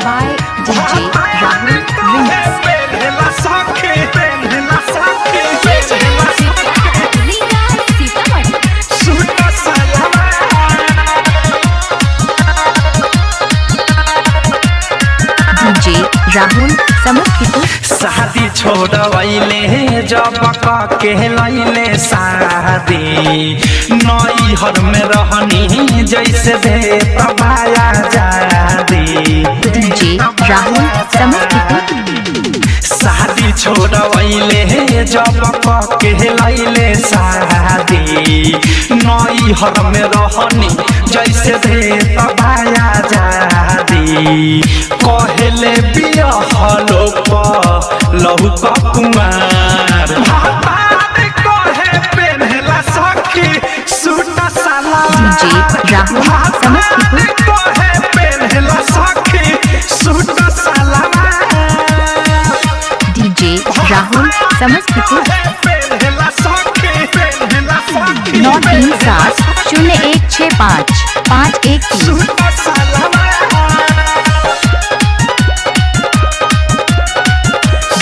by DJ Rahul Remix। DJ Rahul Samastipur. शादी छोड़वैले जब के लैले शादी नैहर में रहनी जैसे दे तबाया जादी। DJ राहुल समस्तीपुर। शादी छोड़वैले जब के लैले शादी नैहर में रहनी जैसे दे तबाया जादी। कहले बियाहलो लहू कुमार कहे पेनहला सखी सूट सलवार। DJ राहुल समस्तीपुर। कहे पेनहला सखी सूट सलवार। DJ राहुल समस्तीपुर। 9370165 513।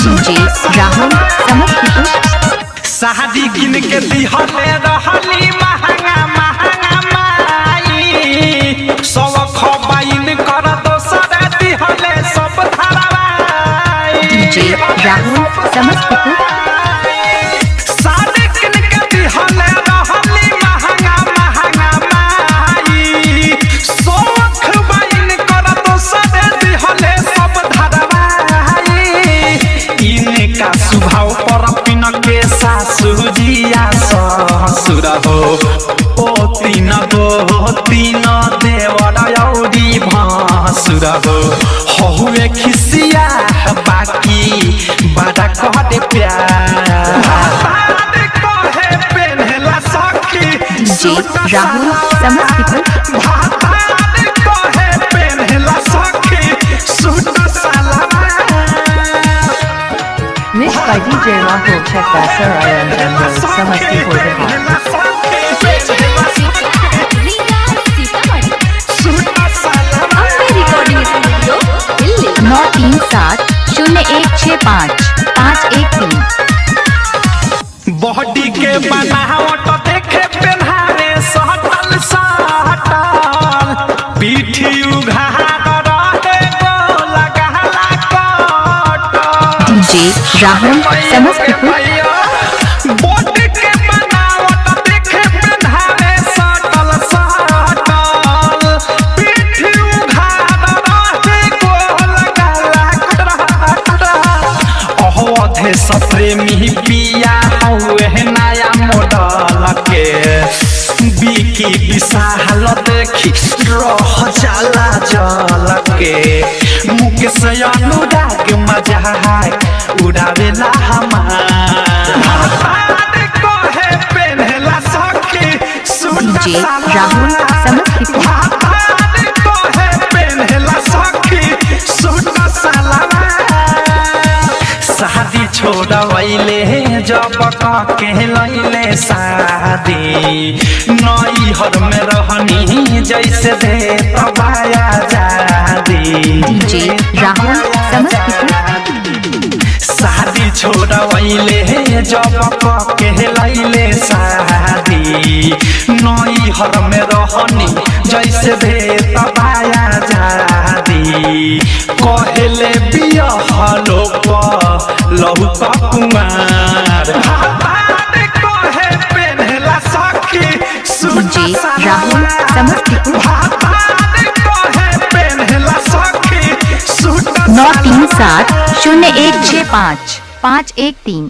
DJ राहुल समस्तीपुर। शादी किन के दिहले रहली महंगा महंगा माई सब खबाइन कर दोसर दिहले सब धरवाई। DJ राहुल समस्तीपुर। शादी किन के दिहले रहली महंगा महंगा माई सब खबाइन कर दोसर दिहले सब धरवाई। इनका स्वभाव पर पिन के सासु जिया ससुर हो ओ तीन देवर औरी भासुर हो हुए खिसिया बाकी बड़ा कहते प्यार। कहे पेनहला सखी DJ राहुल समस्तीपुर। कहे पेनहला सखी suit salwar. Mixed by DJ Rahul Chekbasar and Road, Samastipur, Bihar। recording studio, Delhi। 9370165 513। Body के बनावट देखे पेन्हारे सटल सटल पीठी उघार रहे गोल गहला कट। DJ राहुल समस्तीपुर। बॉडी के बनावट देखे पेन्हारे सटल सटल पीठी उघार रहे गोल गहला कट। अहोधे सप्रेमी पिया हुए नया मॉडल के बिकी विशाल देखी रह जाला जल के मुकेश अनुराग मजाक उड़ावेला हमार। कहे पेनहला सखी सूट DJ राहुल समस्तीपुर। कहे पेनहला सखी सूट सलवार। शादी छोड़वैले जब के लैले शादी नैहर में रहनी जैसे दे तबाया जादी। DJ राहुल समस्तीपुर। शादी छोड़वैले जब के लैले शादी नैहर में रहनी जैसे दे तबाया जादी। कहले बियाहलो लहू कुमार कहे पेनहला सखी सूट DJ राहुल समस्तीपुर। कहे पेनहला सखी सूट 9370165 513।